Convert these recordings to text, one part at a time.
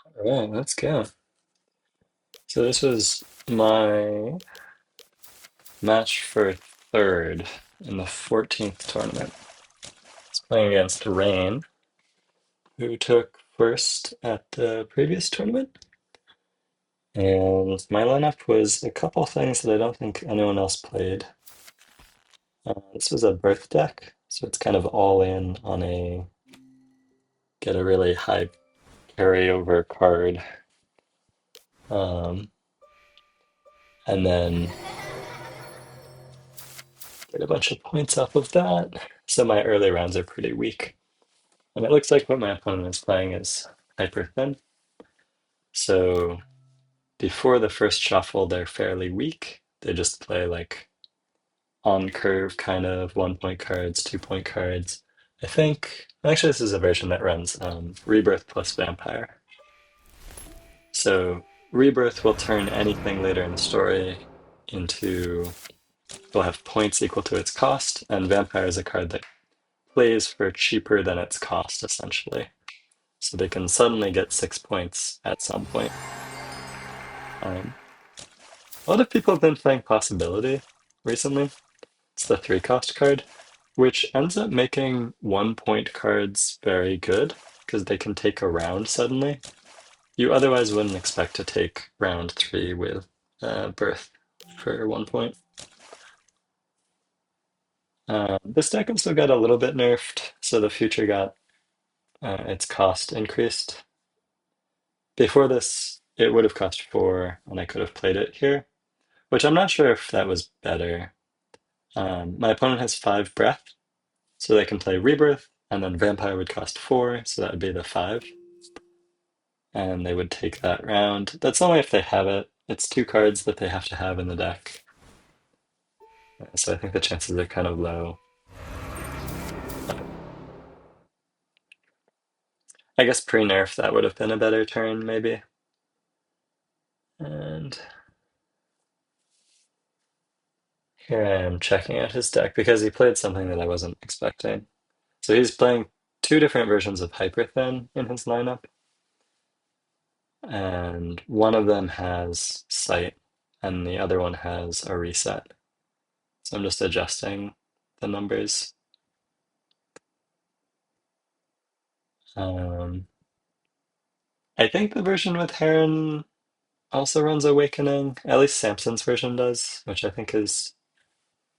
All right, let's go. So this was my match for third in the 14th tournament. I was playing against Rain, who took first at the previous tournament. And my lineup was a couple things that I don't think anyone else played. This was a birth deck, so it's kind of all in on a get a really high carryover card. Um, and then get a bunch of points off of that. So my early rounds are pretty weak. And it looks like what my opponent is playing is hyper thin. So before the first shuffle, they're fairly weak. They just play like on curve kind of 1 point cards, 2 point cards. I think actually this is a version that runs Rebirth plus Vampire. So Rebirth will turn anything later in the story into will have points equal to its cost, and Vampire is a card that plays for cheaper than its cost, essentially. So they can suddenly get 6 points at some point. A lot of people have been playing Possibility recently. It's the 3 cost card, which ends up making 1 point cards very good because they can take a round suddenly. You otherwise wouldn't expect to take round 3 with Birth for 1 point. This deck also got a little bit nerfed, so the future got its cost increased. Before this, it would have cost 4, and I could have played it here, which I'm not sure if that was better. My opponent has 5 breath, so they can play Rebirth, and then Vampire would cost 4, so that would be the 5. And they would take that round. That's only if they have it. It's 2 cards that they have to have in the deck. So I think the chances are kind of low. I guess pre-nerf that would have been a better turn, maybe. And here I am checking out his deck because he played something that I wasn't expecting. So he's playing 2 different versions of Hyperthin in his lineup. And one of them has sight, and the other one has a reset. So I'm just adjusting the numbers. Um, I think the version with Heron also runs Awakening. At least Samson's version does, which I think is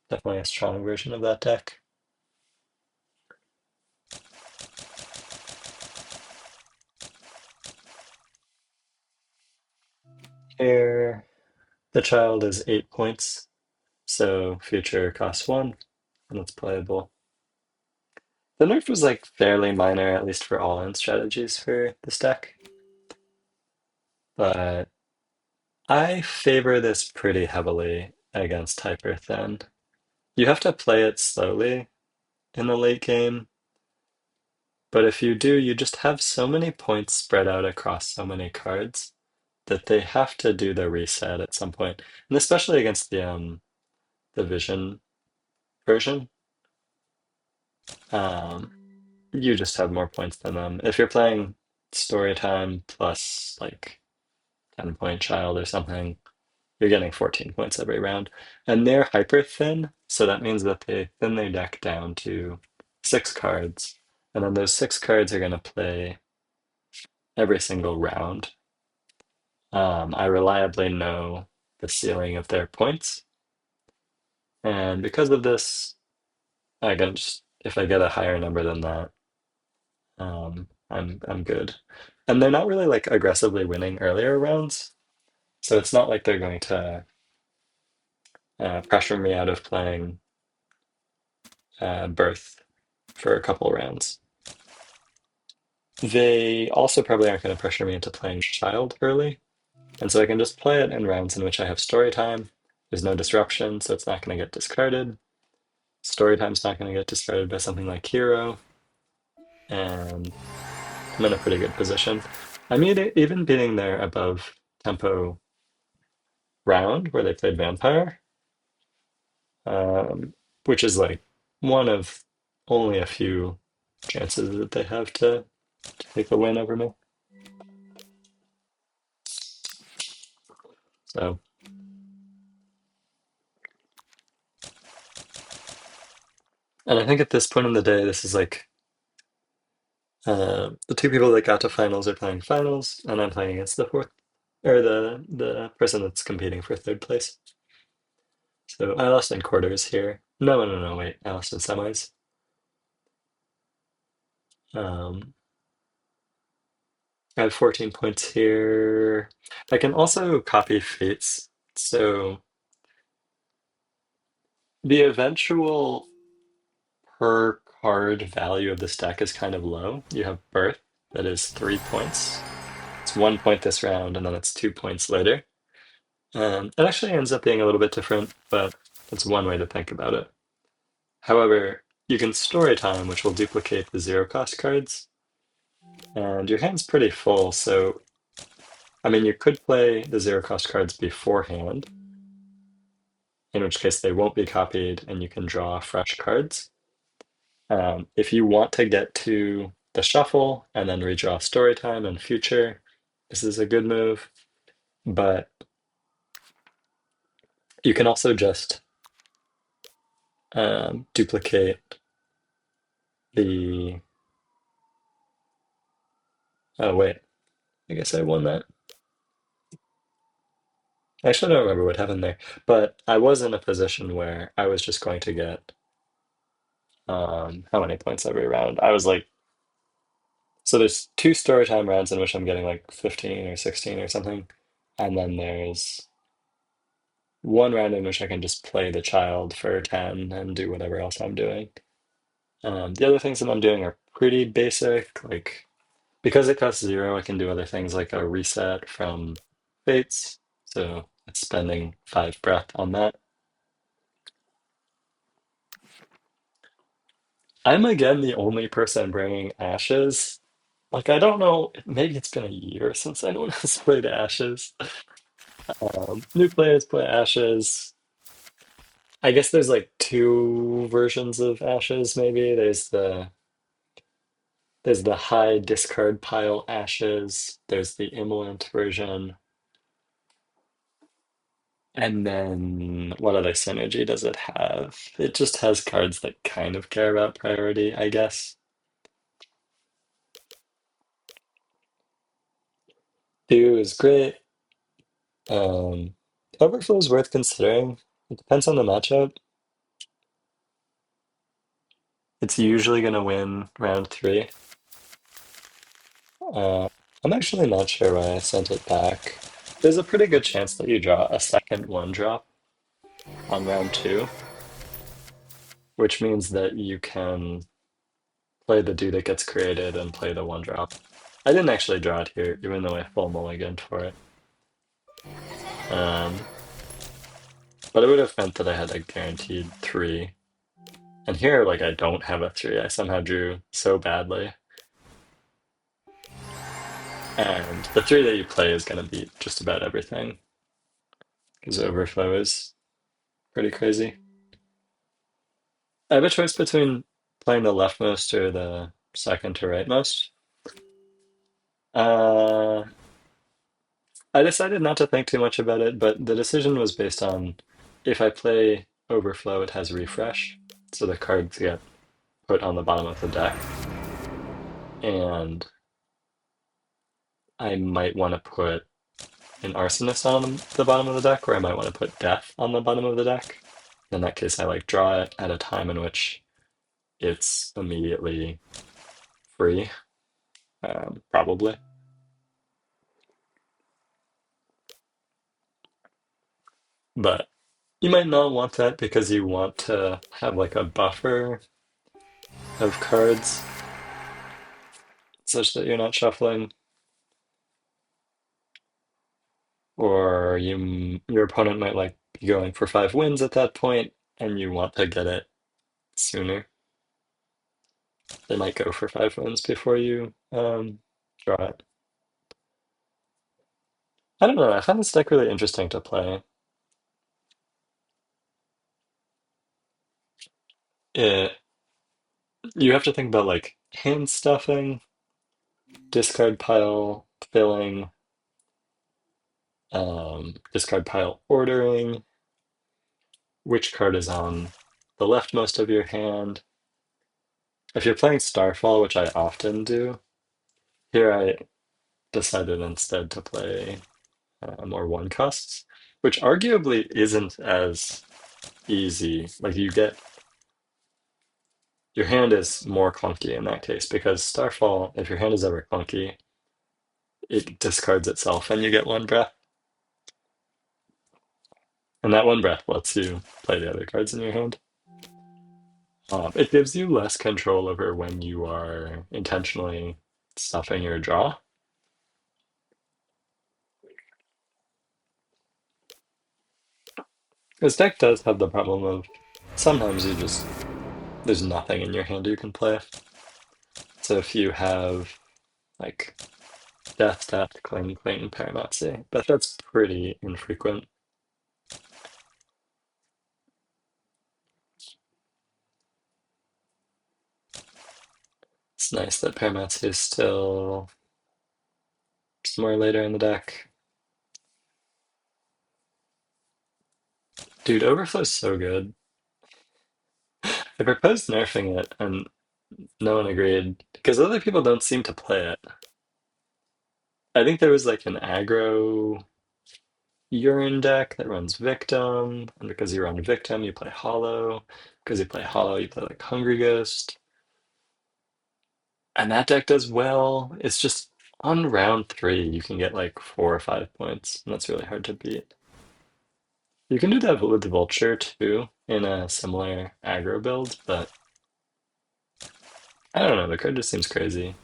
definitely a strong version of that deck. Here, the child is 8 points, so future costs 1, and it's playable. The nerf was like fairly minor, at least for all-in strategies for this deck. But I favor this pretty heavily against Hyperthin. You have to play it slowly in the late game, but if you do, you just have so many points spread out across so many cards that they have to do the reset at some point. And especially against the Vision version, um, you just have more points than them. If you're playing Storytime plus like 10 point child or something, you're getting 14 points every round. And they're hyper thin, so that means that they thin their deck down to 6 cards. And then those 6 cards are going to play every single round. I reliably know the ceiling of their points. And because of this, I can just, if I get a higher number than that, I'm good. And they're not really like aggressively winning earlier rounds, so it's not like they're going to pressure me out of playing Birth for a couple rounds. They also probably aren't going to pressure me into playing Child early, and so I can just play it in rounds in which I have story time. There's no disruption, so it's not going to get discarded. Story time's not going to get discarded by something like Hero, and I'm in a pretty good position. I'm even being there above tempo round where they played Vampire, which is like one of only a few chances that they have to take a win over me. So, and I think at this point in the day, this is like the two people that got to finals are playing finals, and I'm playing against the fourth or the person that's competing for third place. So I lost in quarters here. No, no, no, no, wait. I lost in semis. Um, I have 14 points here. I can also copy fates. So the eventual per card value of this deck is kind of low. You have Birth, that is 3 points. It's 1 point this round, and then it's 2 points later. It actually ends up being a little bit different, but that's one way to think about it. However, you can story time, which will duplicate the zero cost cards, and your hand's pretty full. So, I mean, you could play the zero cost cards beforehand, in which case they won't be copied and you can draw fresh cards. If you want to get to the shuffle and then redraw story time and future, this is a good move. But you can also just duplicate the. Oh, wait. I guess I won that. I actually don't remember what happened there. But I was in a position where I was just going to get how many points every round? I was like, so there's two story time rounds in which I'm getting like 15 or 16 or something. And then there's one round in which I can just play the child for 10 and do whatever else I'm doing. The other things that I'm doing are pretty basic. Like, because it costs 0, I can do other things like a reset from Fates. So it's spending 5 breath on that. I'm again the only person bringing Ashes. Like, I don't know, maybe it's been a year since anyone has played Ashes. New players play Ashes. I guess there's like two versions of Ashes, maybe. There's the high discard pile Ashes, there's the Immolent version, and then what other synergy does it have? It just has cards that kind of care about priority, I guess. Two is great. Um, Overflow is worth considering. It depends on the matchup. It's usually going to win round 3. Uh, I'm actually not sure why I sent it back. There's a pretty good chance that you draw a second 1-drop on round 2, which means that you can play the dude that gets created and play the 1-drop. I didn't actually draw it here, even though I full mulliganed for it. Um, but it would have meant that I had a guaranteed 3. And here, like, I don't have a 3. I somehow drew so badly. And the 3 that you play is going to beat just about everything. Because Overflow is pretty crazy. I have a choice between playing the leftmost or the second to rightmost. Uh, I decided not to think too much about it, but the decision was based on if I play Overflow, it has refresh, so the cards get put on the bottom of the deck. And I might want to put an Arsonist on the bottom of the deck, or I might want to put Death on the bottom of the deck. In that case, I like draw it at a time in which it's immediately free, probably. But you might not want that because you want to have like a buffer of cards such that you're not shuffling, or your opponent might like be going for 5 wins at that point, and you want to get it sooner. They might go for 5 wins before you draw it. I don't know. I found this deck really interesting to play. It You have to think about like hand stuffing, discard pile filling, Discard pile ordering, which card is on the leftmost of your hand. If you're playing Starfall, which I often do, here I decided instead to play more one costs, which arguably isn't as easy. Like you get your hand is more clunky in that case because Starfall, if your hand is ever clunky, it discards itself and you get one breath. And that one breath lets you play the other cards in your hand. It gives you less control over when you are intentionally stuffing your draw. This deck does have the problem of sometimes there's nothing in your hand you can play. So if you have like death, death, cling, cling, Paramountcy, but that's pretty infrequent. It's nice that Paramountcy is still somewhere later in the deck. Dude, Overflow's so good. I proposed nerfing it and no one agreed because other people don't seem to play it. I think there was like an aggro urine deck that runs Victim, and because you run Victim, you play Hollow. Because you play Hollow, you play like Hungry Ghost. And that deck does well. It's just on round 3, you can get like 4 or 5 points, and that's really hard to beat. You can do that with the Vulture too, in a similar aggro build, but I don't know, the card just seems crazy.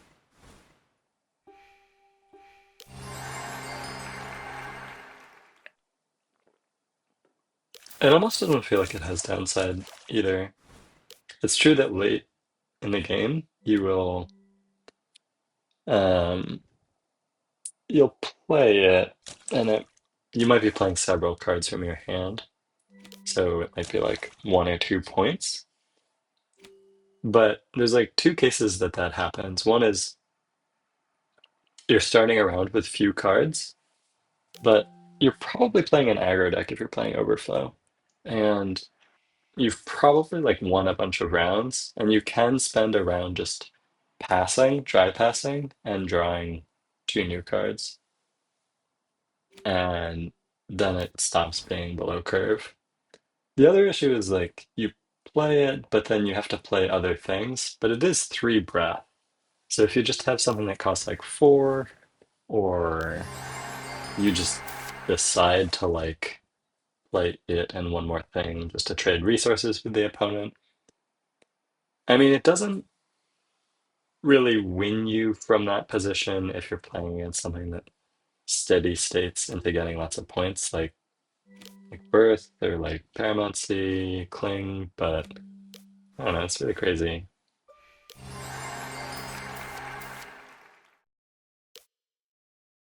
It almost doesn't feel like it has downside either. It's true that late in the game, um, you'll play it, and you might be playing several cards from your hand, so it might be like 1 or 2 points. But there's like two cases that happens. One is you're starting around with few cards, but you're probably playing an aggro deck if you're playing Overflow. And you've probably like won a bunch of rounds, and you can spend a round just passing, dry passing, and drawing 2 new cards. And then it stops being below curve. The other issue is like you play it, but then you have to play other things, but it is 3 breath. So if you just have something that costs like 4, or you just decide to like play it and one more thing just to trade resources with the opponent. I mean, it doesn't really win you from that position if you're playing against something that steady states into getting lots of points, like Birth or like Paramountcy, Cling, but I don't know, it's really crazy.